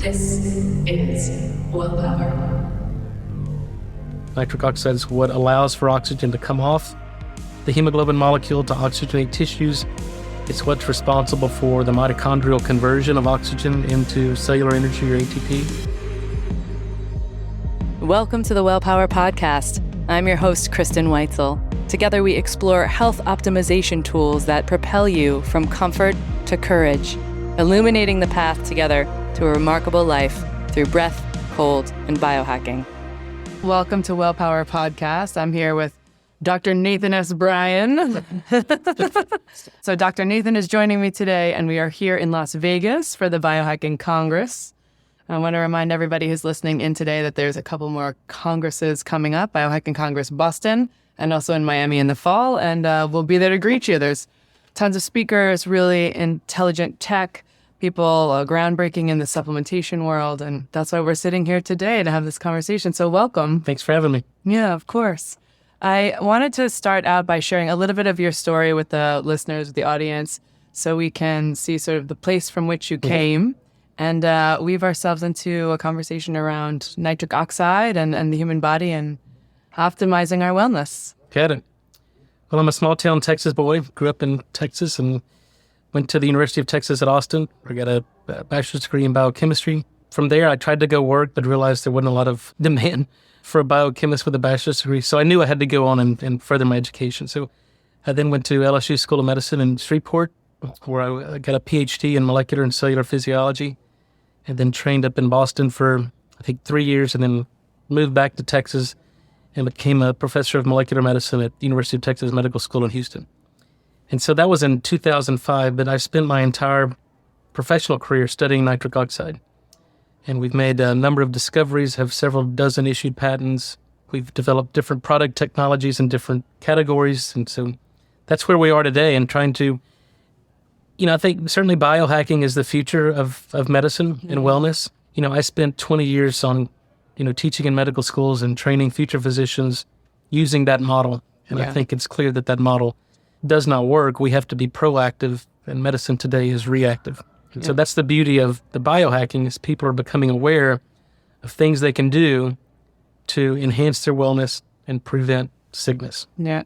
This is willpower. Nitric oxide is what allows for oxygen to come off the hemoglobin molecule to oxygenate tissues. It's what's responsible for the mitochondrial conversion of oxygen into cellular energy or ATP. Welcome to the Wellpower Podcast. I'm your host, Kristen Weitzel. Together we explore health optimization tools that propel you from comfort to courage, illuminating the path together to a remarkable life through breath, cold, and biohacking. Welcome to Wellpower Podcast. I'm here with Dr. Nathan S. Bryan. So Dr. Nathan is joining me today, and we are here in Las Vegas for the Biohacking Congress. I want to remind everybody who's listening in today that there's a couple more congresses coming up, Biohacking Congress Boston, and also in Miami in the fall, and we'll be there to greet you. There's tons of speakers, really intelligent tech, people groundbreaking in the supplementation world, and that's why we're sitting here today to have this conversation. So welcome. Thanks for having me. Yeah, of course. I wanted to start out by sharing a little bit of your story with the listeners, with the audience, so we can see sort of the place from which you came and weave ourselves into a conversation around nitric oxide and the human body and optimizing our wellness. Got it. Well, I'm a small-town Texas boy. Grew up in Texas and went to the University of Texas at Austin. I got a bachelor's degree in biochemistry. From there, I tried to go work, but realized there wasn't a lot of demand for a biochemist with a bachelor's degree. So I knew I had to go on and further my education. So I then went to LSU School of Medicine in Shreveport, where I got a PhD in molecular and cellular physiology, and then trained up in Boston for, I think, 3 years, and then moved back to Texas and became a professor of molecular medicine at the University of Texas Medical School in Houston. And so that was in 2005, but I spent my entire professional career studying nitric oxide. And we've made a number of discoveries, have several dozen issued patents. We've developed different product technologies in different categories. And so that's where we are today, and trying to, I think certainly biohacking is the future of medicine and wellness. I spent 20 years on, teaching in medical schools and training future physicians using that model. And I think it's clear that model does not work. We have to be proactive, and medicine today is reactive. And so that's the beauty of the biohacking, is people are becoming aware of things they can do to enhance their wellness and prevent sickness. Yeah.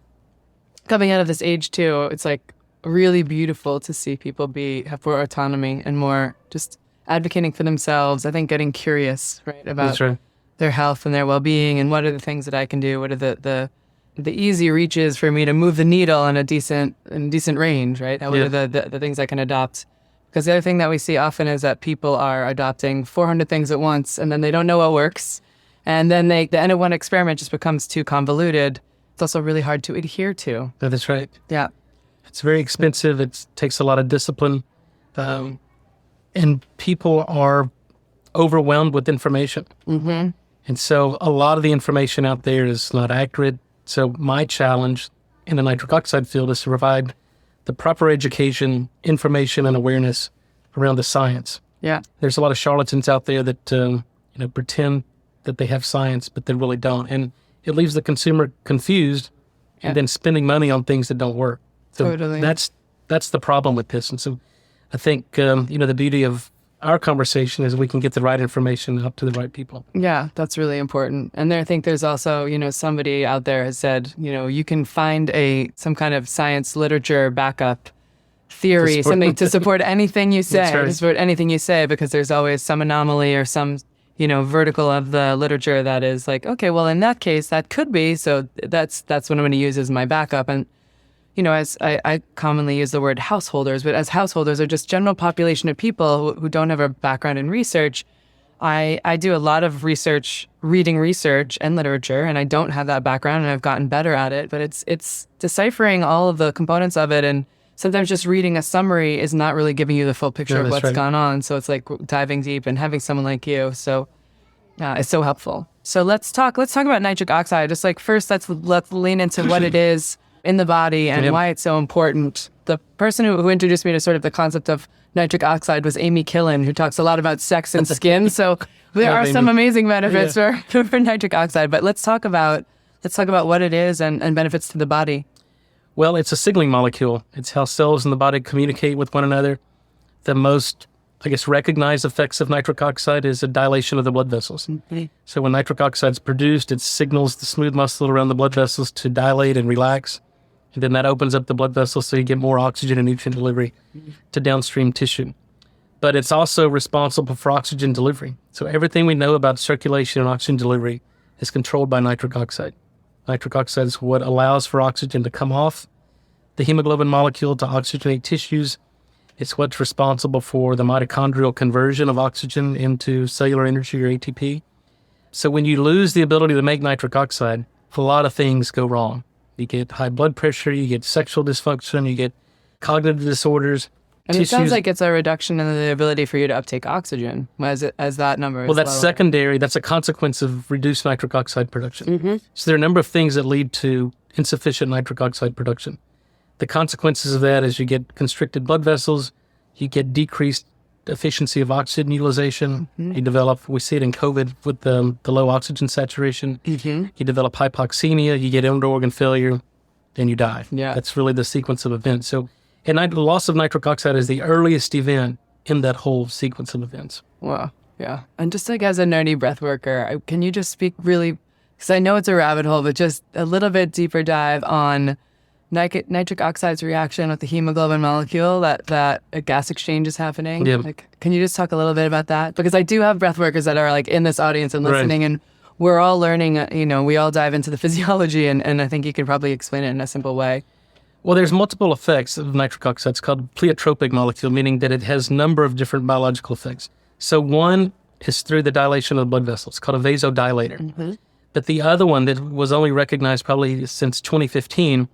Coming out of this age too, it's like really beautiful to see people have more autonomy and more just advocating for themselves. I think getting curious, right, about their health and their well-being, and what are the things that I can do? What are the easy reaches for me to move the needle in a decent range, right? What are the things I can adopt? Because the other thing that we see often is that people are adopting 400 things at once, and then they don't know what works. And then the end of one experiment just becomes too convoluted. It's also really hard to adhere to. That's right. Yeah. It's very expensive. It takes a lot of discipline. And people are overwhelmed with information. Mm-hmm. And so a lot of the information out there is not accurate. So my challenge in the nitric oxide field is to provide the proper education, information, and awareness around the science. Yeah. There's a lot of charlatans out there that pretend that they have science, but they really don't. And it leaves the consumer confused and then spending money on things that don't work. So totally. That's the problem with this. And so I think, the beauty of our conversation is we can get the right information up to the right people. Yeah, that's really important. And I think there's also, somebody out there has said, you can find some kind of science literature backup theory, something to support anything you say, because there's always some anomaly or some, vertical of the literature that is like, okay, well, in that case, that could be. So that's what I'm going to use as my backup. And as I commonly use the word householders, but as householders or just general population of people who don't have a background in research, I do a lot of research, reading research and literature, and I don't have that background, and I've gotten better at it. But it's deciphering all of the components of it, and sometimes just reading a summary is not really giving you the full picture of what's gone on. So it's like diving deep, and having someone like you is so helpful. So let's talk about nitric oxide. Just like first, let's lean into what it is in the body and why it's so important. The person who introduced me to sort of the concept of nitric oxide was Amy Killen, who talks a lot about sex and skin. So there are some amazing benefits for nitric oxide. But let's talk about what it is and benefits to the body. Well, it's a signaling molecule. It's how cells in the body communicate with one another. The most recognized effects of nitric oxide is a dilation of the blood vessels. So when nitric oxide is produced, it signals the smooth muscle around the blood vessels to dilate and relax. And then that opens up the blood vessels so you get more oxygen and nutrient delivery to downstream tissue. But it's also responsible for oxygen delivery. So everything we know about circulation and oxygen delivery is controlled by nitric oxide. Nitric oxide is what allows for oxygen to come off the hemoglobin molecule to oxygenate tissues. It's what's responsible for the mitochondrial conversion of oxygen into cellular energy or ATP. So when you lose the ability to make nitric oxide, a lot of things go wrong. You get high blood pressure, you get sexual dysfunction, you get cognitive disorders. And it sounds like it's a reduction in the ability for you to uptake oxygen as that number is Well, that's lower. secondary. That's a consequence of reduced nitric oxide production. So there are a number of things that lead to insufficient nitric oxide production. The consequences of that is you get constricted blood vessels, you get decreased efficiency of oxygen utilization. You develop, we see it in COVID with the low oxygen saturation. You develop hypoxemia, you get end-organ failure, then you die. Yeah. That's really the sequence of events. So, and the loss of nitric oxide is the earliest event in that whole sequence of events. Wow. Yeah. And just like as a nerdy breath worker, can you just speak really, because I know it's a rabbit hole, but just a little bit deeper dive on nitric oxide's reaction with the hemoglobin molecule, that a gas exchange is happening. Yeah. Like, can you just talk a little bit about that? Because I do have breath workers that are like in this audience and listening, and we're all learning, we all dive into the physiology, and I think you could probably explain it in a simple way. Well, there's multiple effects of nitric oxide. It's called pleiotropic molecule, meaning that it has a number of different biological effects. So one is through the dilation of the blood vessels. It's called a vasodilator. But the other one that was only recognized probably since 2015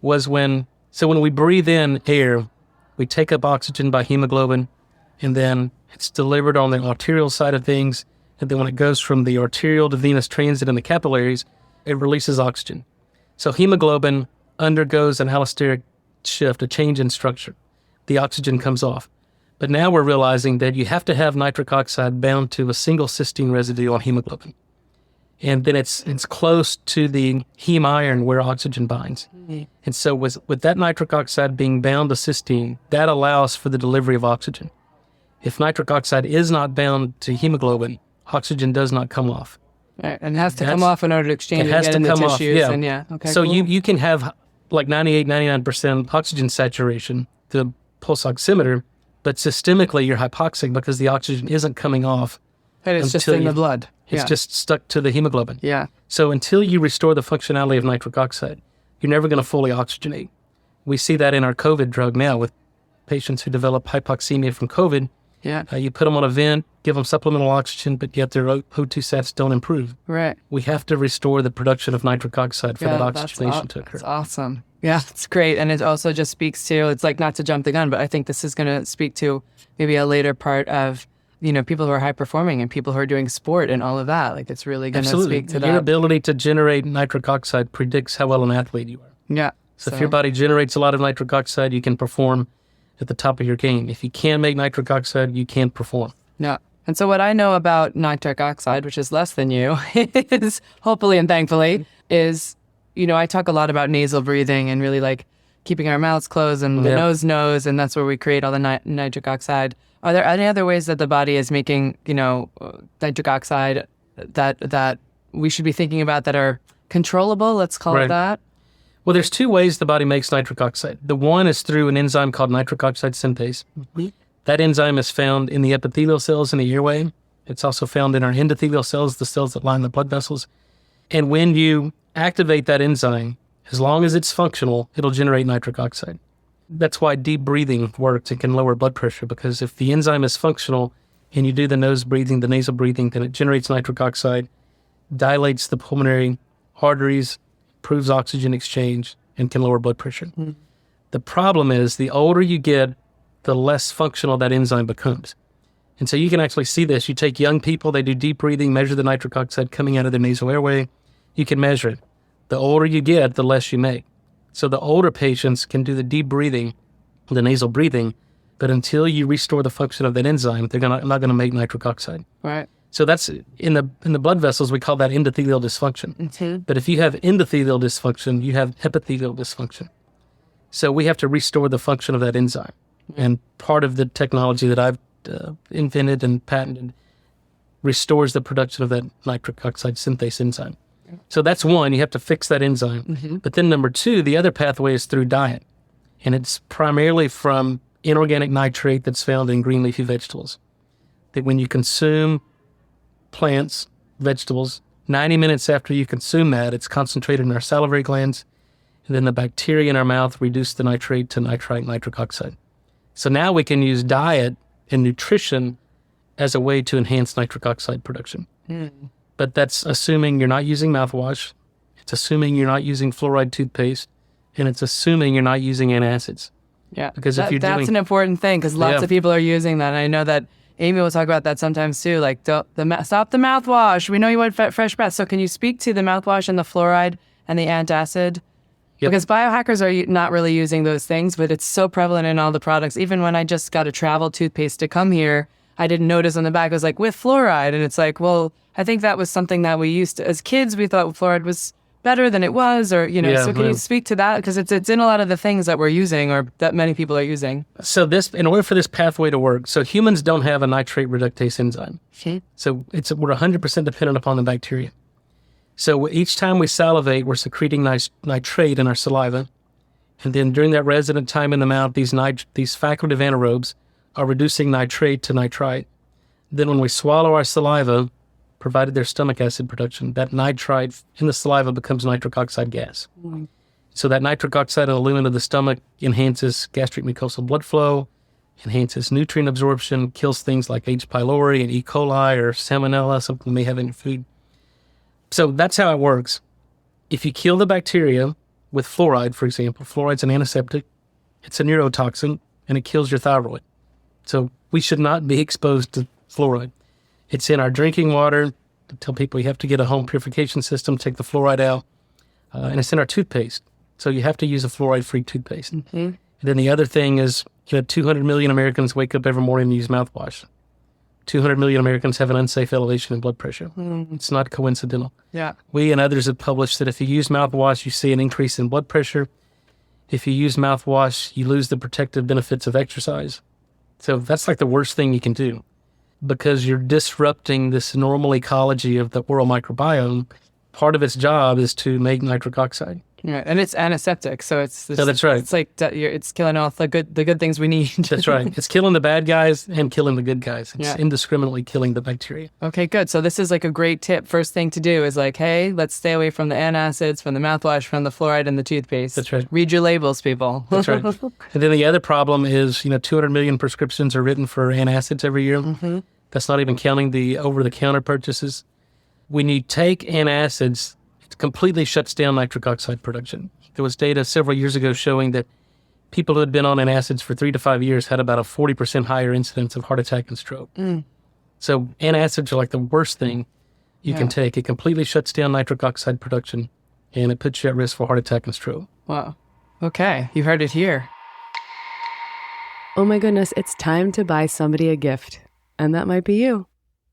was when we breathe in air, we take up oxygen by hemoglobin, and then it's delivered on the arterial side of things. And then when it goes from the arterial to venous transit in the capillaries, it releases oxygen. So hemoglobin undergoes an allosteric shift, a change in structure. The oxygen comes off. But now we're realizing that you have to have nitric oxide bound to a single cysteine residue on hemoglobin. And then it's close to the heme iron where oxygen binds. And so with that nitric oxide being bound to cysteine, that allows for the delivery of oxygen. If nitric oxide is not bound to hemoglobin, oxygen does not come off. Right. And it has to come off in order to exchange and get in the tissues. Off, yeah. Okay, so cool. you can have like 98, 99% oxygen saturation, the pulse oximeter, but systemically you're hypoxic because the oxygen isn't coming off. But it's just in the blood. It's just stuck to the hemoglobin. Yeah. So until you restore the functionality of nitric oxide, you're never going to fully oxygenate. We see that in our COVID drug now with patients who develop hypoxemia from COVID. Yeah. You put them on a vent, give them supplemental oxygen, but yet their O2 sats don't improve. Right. We have to restore the production of nitric oxide for that oxygenation to occur. That's awesome. Yeah, it's great. And it also just speaks to, it's like not to jump the gun, but I think this is going to speak to maybe a later part of, people who are high performing and people who are doing sport and all of that. Like it's really going to speak to that. Your ability to generate nitric oxide predicts how well an athlete you are. Yeah. So if your body generates a lot of nitric oxide, you can perform at the top of your game. If you can't make nitric oxide, you can't perform. Yeah. And so what I know about nitric oxide, which is less than you, is hopefully and thankfully, is, I talk a lot about nasal breathing and really like keeping our mouths closed and the nose knows, and that's where we create all the nitric oxide. Are there any other ways that the body is making, nitric oxide that we should be thinking about that are controllable? Let's call it that. Well, there's two ways the body makes nitric oxide. The one is through an enzyme called nitric oxide synthase. That enzyme is found in the epithelial cells in the airway. It's also found in our endothelial cells, the cells that line the blood vessels. And when you activate that enzyme, as long as it's functional, it'll generate nitric oxide. That's why deep breathing works. It can lower blood pressure, because if the enzyme is functional and you do the nose breathing, the nasal breathing, then it generates nitric oxide, dilates the pulmonary arteries, improves oxygen exchange, and can lower blood pressure. The problem is the older you get, the less functional that enzyme becomes. And so you can actually see this. You take young people, they do deep breathing, measure the nitric oxide coming out of their nasal airway. You can measure it. The older you get, the less you make. So the older patients can do the deep breathing, the nasal breathing, but until you restore the function of that enzyme, they're not going to make nitric oxide. Right. So that's in the blood vessels, we call that endothelial dysfunction. But if you have endothelial dysfunction, you have epithelial dysfunction. So we have to restore the function of that enzyme. And part of the technology that I've invented and patented, restores the production of that nitric oxide synthase enzyme. So that's one, you have to fix that enzyme. But then number two, the other pathway is through diet. And it's primarily from inorganic nitrate that's found in green leafy vegetables. That when you consume plants, vegetables, 90 minutes after you consume that, it's concentrated in our salivary glands, and then the bacteria in our mouth reduce the nitrate to nitrite nitric oxide. So now we can use diet and nutrition as a way to enhance nitric oxide production. But that's assuming you're not using mouthwash, it's assuming you're not using fluoride toothpaste, and it's assuming you're not using antacids. Yeah, because that's an important thing, because lots of people are using that. And I know that Amy will talk about that sometimes too, like stop the mouthwash. We know you want fresh breath. So can you speak to the mouthwash and the fluoride and the antacid? Yep. Because biohackers are not really using those things, but it's so prevalent in all the products. Even when I just got a travel toothpaste to come here, I didn't notice on the back, it was like, with fluoride. And it's like, well, I think that was something that we used to, as kids, we thought fluoride was better than it was, or, so can you speak to that? Because it's in a lot of the things that we're using, or that many people are using. So in order for this pathway to work, so humans don't have a nitrate reductase enzyme. So we're 100% dependent upon the bacteria. So each time we salivate, we're secreting nitrate in our saliva. And then during that resident time in the mouth, these facultative anaerobes are reducing nitrate to nitrite. Then when we swallow our saliva, provided there's stomach acid production, that nitrite in the saliva becomes nitric oxide gas. So that nitric oxide element of the stomach enhances gastric mucosal blood flow, enhances nutrient absorption, kills things like H. pylori and E. coli or salmonella, something you may have in your food. So that's how it works. If you kill the bacteria with fluoride, for example, fluoride's an antiseptic, it's a neurotoxin, and it kills your thyroid. So we should not be exposed to fluoride. It's in our drinking water. I tell people you have to get a home purification system, take the fluoride out, and it's in our toothpaste. So you have to use a fluoride-free toothpaste. And then the other thing is, 200 million Americans wake up every morning and use mouthwash. 200 million Americans have an unsafe elevation in blood pressure. It's not coincidental. Yeah. We and others have published that if you use mouthwash, you see an increase in blood pressure. If you use mouthwash, you lose the protective benefits of exercise. So that's like the worst thing you can do, because you're disrupting this normal ecology of the oral microbiome. Part of its job is to make nitric oxide. Right, and it's antiseptic, so that's right. It's like it's killing off the good things we need. That's right. It's killing the bad guys and killing the good guys. It's indiscriminately killing the bacteria. Okay, good. So this is like a great tip. First thing to do is like, hey, let's stay away from the antacids, from the mouthwash, from the fluoride and the toothpaste. That's right. Read your labels, people. That's right. And then the other problem is, 200 million prescriptions are written for antacids every year. That's not even counting the over-the-counter purchases. When you take antacids, it completely shuts down nitric oxide production. There was data several years ago showing that people who had been on antacids for 3 to 5 years had about a 40% higher incidence of heart attack and stroke. So antacids are like the worst thing you can take. It completely shuts down nitric oxide production, and it puts you at risk for heart attack and stroke. Wow. Okay, you heard it here. Oh my goodness, it's time to buy somebody a gift. And that might be you.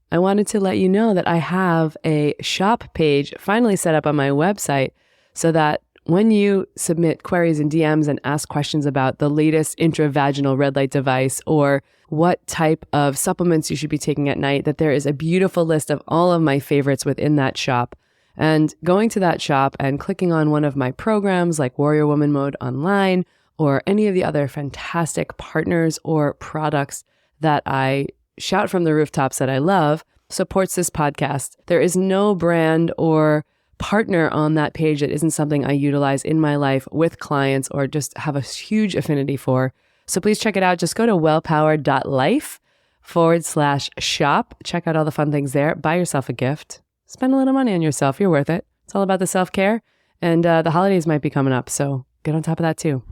I wanted to let you know that I have a shop page finally set up on my website so that when you submit queries and DMs and ask questions about the latest intravaginal red light device or what type of supplements you should be taking at night, that there is a beautiful list of all of my favorites within that shop. And going to that shop and clicking on one of my programs like Warrior Woman Mode Online or any of the other fantastic partners or products that I shout from the rooftops that I love supports this podcast. There is no brand or partner on that page that isn't something I utilize in my life with clients or just have a huge affinity for. So please check it out. Just go to wellpowered.life/shop. Check out all the fun things there. Buy yourself a gift. Spend a little money on yourself. You're worth it. It's all about the self-care. And the holidays might be coming up, so get on top of that too.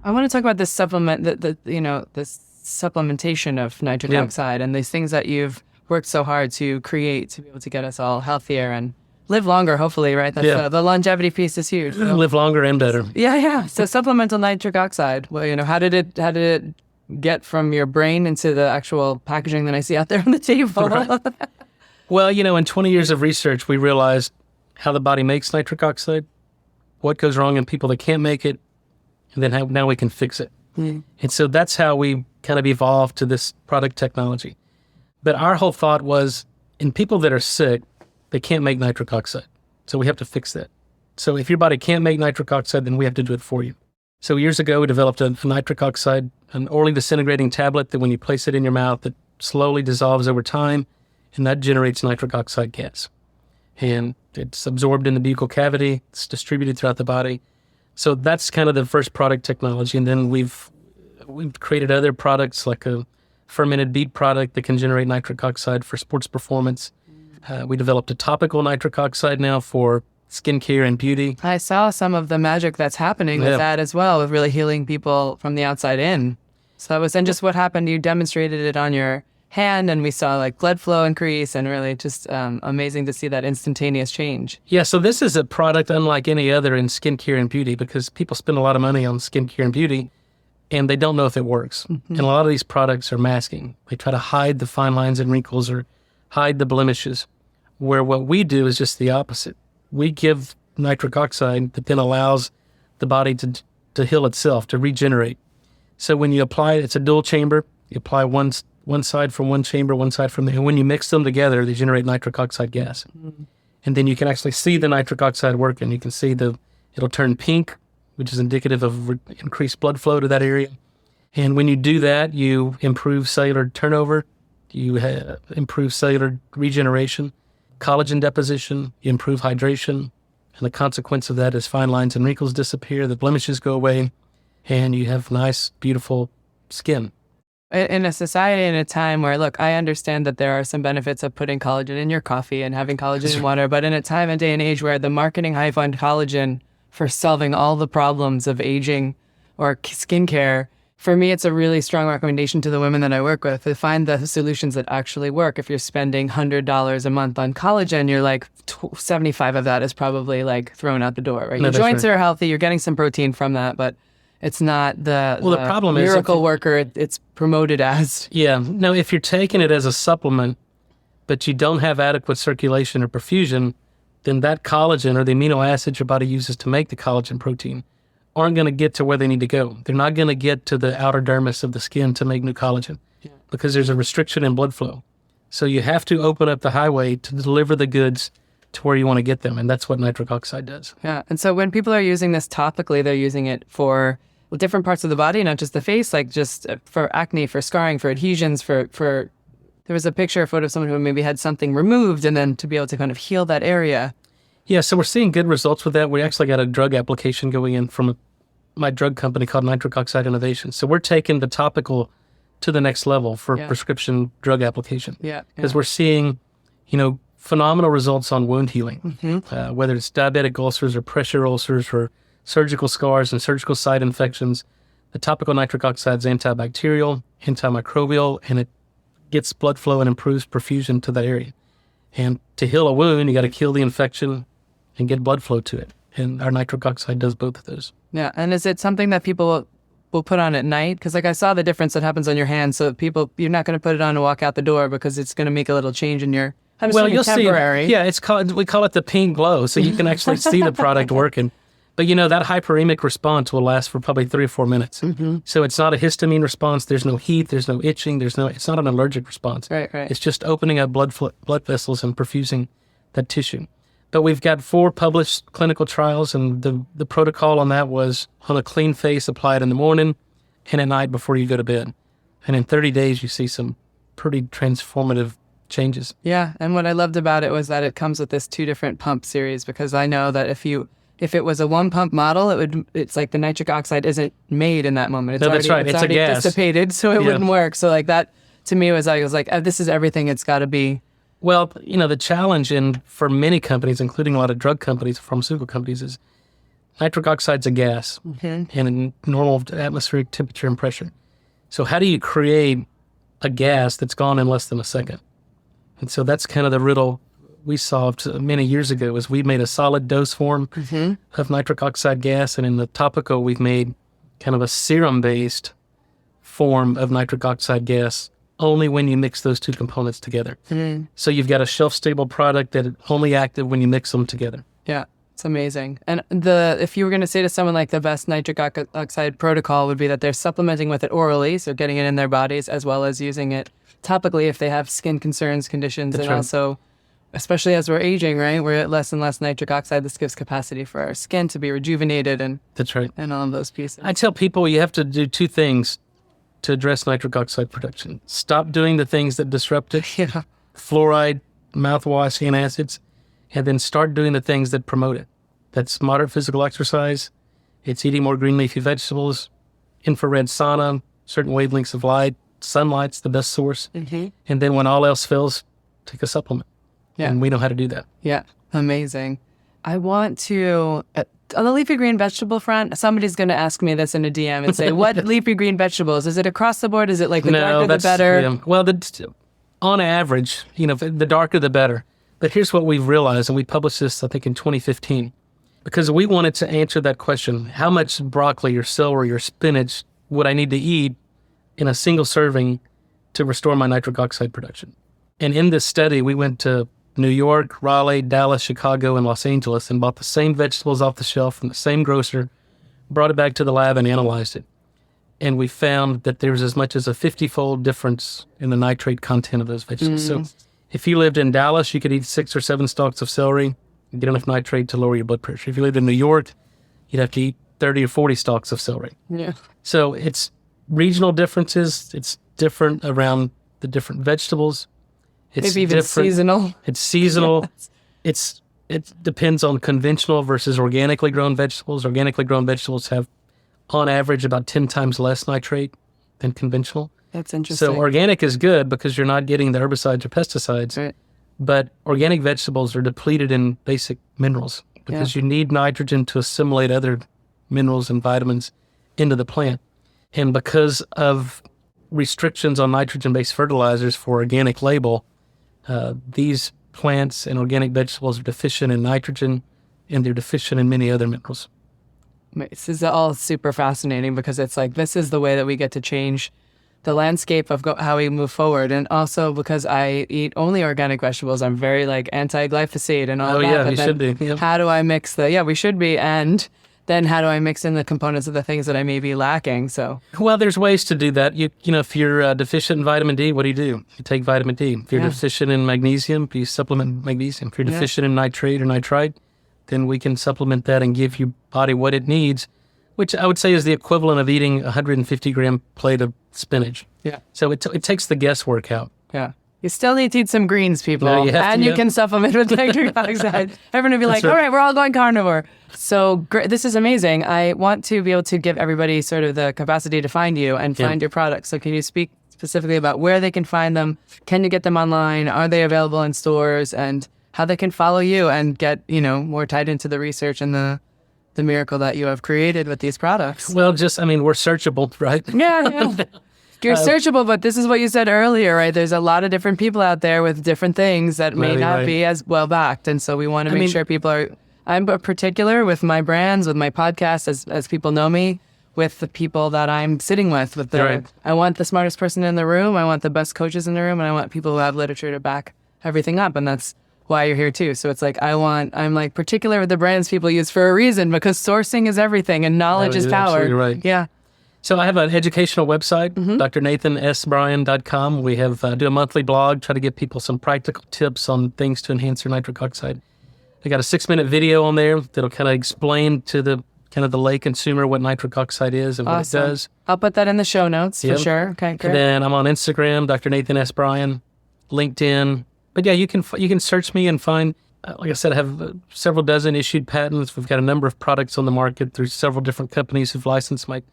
I want to talk about this supplement, this supplementation of nitric oxide and these things that you've worked so hard to create to be able to get us all healthier and live longer, hopefully, right? That's the longevity piece is huge. Live longer and better. Yeah. So supplemental nitric oxide. Well, how did it get from your brain into the actual packaging that I see out there on the table? Right. Well, in 20 years of research, we realized how the body makes nitric oxide, what goes wrong in people that can't make it, and then how now we can fix it. And so that's how we kind of evolved to this product technology. But our whole thought was, in people that are sick, they can't make nitric oxide. So we have to fix that. So if your body can't make nitric oxide, then we have to do it for you. So years ago, we developed a nitric oxide, an orally disintegrating tablet that when you place it in your mouth, it slowly dissolves over time, and that generates nitric oxide gas. And it's absorbed in the buccal cavity. It's distributed throughout the body. So that's kind of the first product technology. And then we've created other products like a fermented beet product that can generate nitric oxide for sports performance. We developed a topical nitric oxide now for skincare and beauty. I saw some of the magic that's happening with that as well, with really healing people from the outside in. So that was, and just what happened, you demonstrated it on your hand, and we saw like blood flow increase, and really just amazing to see that instantaneous change. Yeah, so this is a product unlike any other in skincare and beauty, because people spend a lot of money on skincare and beauty, and they don't know if it works. And a lot of these products are masking. They try to hide the fine lines and wrinkles or hide the blemishes, where what we do is just the opposite. We give nitric oxide that then allows the body to heal itself, to regenerate. So when you apply it, it's a dual chamber. You apply one side from one chamber, one side from the other. And when you mix them together, they generate nitric oxide gas. And then you can actually see the nitric oxide working. You can see it'll turn pink, which is indicative of increased blood flow to that area. And when you do that, you improve cellular turnover, you improve cellular regeneration, collagen deposition, you improve hydration, and the consequence of that is fine lines and wrinkles disappear, the blemishes go away, and you have nice, beautiful skin. In a society, in a time where, look, I understand that there are some benefits of putting collagen in your coffee and having collagen in water, but in a time and day and age where the marketing hype on collagen for solving all the problems of aging or skincare, for me, it's a really strong recommendation to the women that I work with to find the solutions that actually work. If you're spending $100 a month on collagen, you're like 75 of that is probably like thrown out the door, right? No, Your joints right. are healthy. You're getting some protein from that, but it's not the problem miracle worker it's promoted as. Yeah. No, if you're taking it as a supplement, but you don't have adequate circulation or perfusion, then that collagen or the amino acids your body uses to make the collagen protein aren't going to get to where they need to go. They're not going to get to the outer dermis of the skin to make new collagen because there's a restriction in blood flow. So you have to open up the highway to deliver the goods to where you want to get them, and that's what nitric oxide does. Yeah, and so when people are using this topically, they're using it for different parts of the body, not just the face, like just for acne, for scarring, for adhesions, for there was a photo of someone who maybe had something removed, and then to be able to kind of heal that area. Yeah, so we're seeing good results with that. We actually got a drug application going in from my drug company called Nitric Oxide Innovation. So we're taking the topical to the next level for prescription drug application. Yeah. Because we're seeing, phenomenal results on wound healing, whether it's diabetic ulcers or pressure ulcers or surgical scars and surgical site infections. The topical nitric oxide is antibacterial, antimicrobial, and it gets blood flow and improves perfusion to that area. And to heal a wound, you got to kill the infection and get blood flow to it. And our nitric oxide does both of those. Yeah. And is it something that people will put on at night? Because I saw the difference that happens on your hand. So you're not going to put it on and walk out the door because it's going to make a little change in your, you'll temporary. See. Yeah, we call it the pink glow. So you can actually see the product working. But that hyperemic response will last for probably 3 or 4 minutes. So it's not a histamine response. There's no heat. There's no itching. It's not an allergic response. Right. It's just opening up blood vessels and perfusing that tissue. But we've got 4 published clinical trials, and the protocol on that was on a clean face, apply it in the morning and at night before you go to bed. And in 30 days, you see some pretty transformative changes. Yeah, and what I loved about it was that it comes with this 2 different pump series, because I know that if it was a 1-pump model, it's like the nitric oxide isn't made in that moment. That's right. It's already a gas. dissipated, so it wouldn't work. So like that to me was like this is everything it's got to be. Well, the challenge for many companies, including a lot of drug companies, pharmaceutical companies, is nitric oxide's a gas and in normal atmospheric temperature and pressure. So how do you create a gas that's gone in less than a second? And so that's kind of the riddle we solved many years ago. Is we made a solid dose form of nitric oxide gas, and in the topical we've made kind of a serum-based form of nitric oxide gas only when you mix those 2 components together. So you've got a shelf-stable product that is only active when you mix them together. Yeah. It's amazing. And if you were going to say to someone like the best nitric oxide protocol would be that they're supplementing with it orally, so getting it in their bodies, as well as using it topically if they have skin concerns, conditions, That's and right. also, especially as we're aging, right? We're at less and less nitric oxide. This gives capacity for our skin to be rejuvenated and That's right. and all of those pieces. I tell people you have to do two things to address nitric oxide production. Stop doing the things that disrupt it, Yeah. fluoride, mouthwash, antacids, and then start doing the things that promote it. That's moderate physical exercise. It's eating more green leafy vegetables, infrared sauna, certain wavelengths of light, sunlight's the best source. Mm-hmm. And then when all else fails, take a supplement. Yeah. And we know how to do that. Yeah. Amazing. I want to, on the leafy green vegetable front, somebody's going to ask me this in a DM and say, what leafy green vegetables? Is it across the board? Is it like the darker the better? Yeah. Well, on average, the darker the better. But here's what we've realized, and we published this, I think, in 2015, because we wanted to answer that question: how much broccoli or celery or spinach would I need to eat in a single serving to restore my nitric oxide production? And in this study, we went to New York, Raleigh, Dallas, Chicago, and Los Angeles and bought the same vegetables off the shelf from the same grocer, brought it back to the lab and analyzed it. And we found that there was as much as a 50-fold difference in the nitrate content of those vegetables. So if you lived in Dallas, you could eat 6 or 7 stalks of celery and get enough nitrate to lower your blood pressure. If you lived in New York, you'd have to eat 30 or 40 stalks of celery. Yeah. So it's regional differences. It's different around the different vegetables. It's Maybe even different. seasonal. It's seasonal. Yes. It depends on conventional versus organically grown vegetables. Organically grown vegetables have, on average, about 10 times less nitrate than conventional. That's interesting. So organic is good because you're not getting the herbicides or pesticides. Right. But organic vegetables are depleted in basic minerals because you need nitrogen to assimilate other minerals and vitamins into the plant. And because of restrictions on nitrogen-based fertilizers for organic label, these plants and organic vegetables are deficient in nitrogen, and they're deficient in many other minerals. This is all super fascinating because it's like, this is the way that we get to change the landscape of how we move forward. And also because I eat only organic vegetables, I'm very like anti-glyphosate and all that. Yeah, But you then should be. Yep. How do I mix we should be. And then how do I mix in the components of the things that I may be lacking? So, Well, there's ways to do that. If you're deficient in vitamin D, what do? You take vitamin D. If you're deficient in magnesium, you supplement magnesium. If you're deficient in nitrate or nitrite, then we can supplement that and give your body what it needs, which I would say is the equivalent of eating a 150-gram plate of spinach. yeah. So it takes the guesswork out. Yeah. You still need to eat some greens, people. No, you have to, and you yeah. can supplement with nitric oxide. Everyone will be like, right. all right, we're all going carnivore. So great. This is amazing. I want to be able to give everybody sort of the capacity to find you and find your products. So can you speak specifically about where they can find them? Can you get them online? Are they available in stores? And how they can follow you and get, more tied into the research and the miracle that you have created with these products. Well, we're searchable, right? Yeah. You're searchable, but this is what you said earlier, right? There's a lot of different people out there with different things that may not be as well backed. And so we want to make sure people are, I'm particular with my brands, with my podcast, as people know me, with the people that I'm sitting with I want the smartest person in the room. I want the best coaches in the room, and I want people who have literature to back everything up. And that's why you're here too. So it's like, I'm like particular with the brands people use for a reason, because sourcing is everything and knowledge is power. Absolutely right. Yeah. So I have an educational website, drnathansbryan.com. We have do a monthly blog, try to give people some practical tips on things to enhance their nitric oxide. I got a 6-minute video on there that'll kind of explain to the lay consumer what nitric oxide is and what it does. I'll put that in the show notes for sure. Okay, great. And then I'm on Instagram, Dr. Nathan S. Bryan, LinkedIn. But yeah, you can search me and find, like I said, I have several dozen issued patents. We've got a number of products on the market through several different companies who've licensed my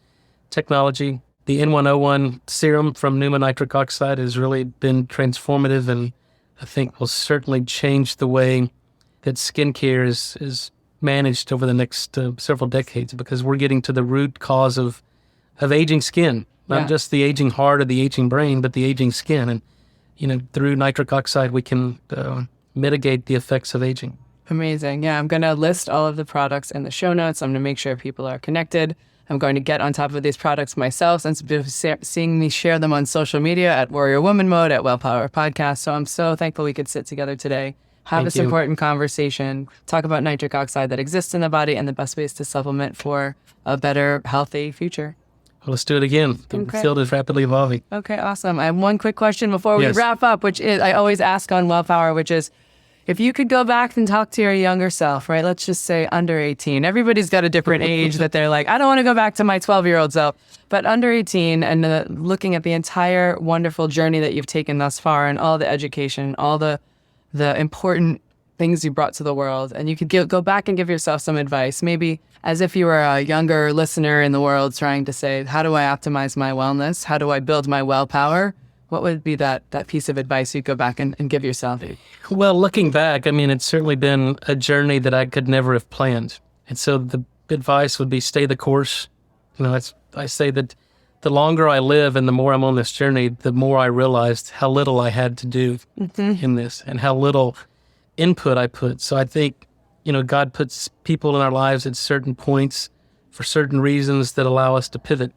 technology. The N101 serum from Pneuma Nitric Oxide has really been transformative, and I think will certainly change the way that skincare is managed over the next several decades, because we're getting to the root cause of aging skin, not just the aging heart or the aging brain, but the aging skin. And through nitric oxide, we can mitigate the effects of aging. Amazing. Yeah, I'm going to list all of the products in the show notes. I'm going to make sure people are connected. I'm going to get on top of these products myself, since seeing me share them on social media at Warrior Woman Mode, at Well Power Podcast. So I'm so thankful we could sit together today have Thank this you. important conversation, talk about nitric oxide that exists in the body and the best ways to supplement for a better, healthy future. Well, let's do it again. The Okay. field is rapidly evolving. Okay, awesome. I have one quick question before we Yes. wrap up, which is I always ask on Willpower, which is if you could go back and talk to your younger self, right? Let's just say under 18. Everybody's got a different age that they're like, I don't want to go back to my 12-year-old self. But under 18 and looking at the entire wonderful journey that you've taken thus far and all the education, all the important things you brought to the world, and you could go back and give yourself some advice, maybe as if you were a younger listener in the world trying to say, how do I optimize my wellness? How do I build my willpower? What would be that piece of advice you'd go back and give yourself? Well, looking back, I mean, it's certainly been a journey that I could never have planned. And so the advice would be stay the course. You know, I say that the longer I live and the more I'm on this journey, the more I realized how little I had to do in this and how little input I put. So I think, you know, God puts people in our lives at certain points for certain reasons that allow us to pivot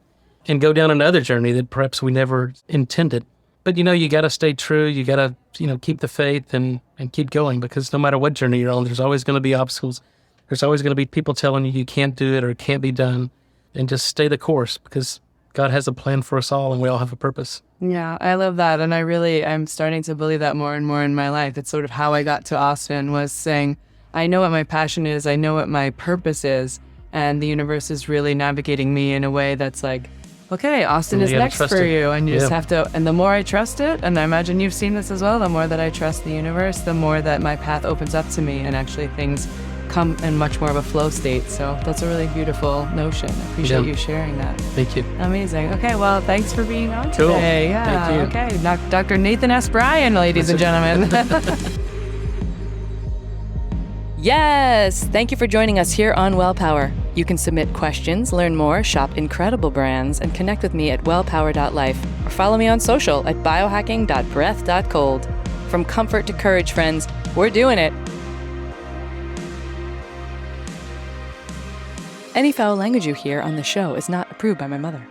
and go down another journey that perhaps we never intended. But, you know, you got to stay true. You got to, you know, keep the faith and keep going, because no matter what journey you're on, there's always going to be obstacles. There's always going to be people telling you can't do it or it can't be done. And just stay the course, because God has a plan for us all and we all have a purpose. Yeah, I love that. And I'm starting to believe that more and more in my life. It's sort of how I got to Austin, was saying, I know what my passion is. I know what my purpose is. And the universe is really navigating me in a way that's like, okay, Austin is next for you. And you just have to, and the more I trust it, and I imagine you've seen this as well, the more that I trust the universe, the more that my path opens up to me and actually things come in much more of a flow state. So that's a really beautiful notion. I appreciate you sharing that. Thank you. Amazing. Okay, well, thanks for being on Cool. today. Yeah. Thank you. Okay, Dr. Nathan S. Bryan, ladies and gentlemen. Yes! Thank you for joining us here on Wellpower. You can submit questions, learn more, shop incredible brands, and connect with me at wellpower.life, or follow me on social at biohacking.breath.cold. From comfort to courage, friends, we're doing it. Any foul language you hear on the show is not approved by my mother.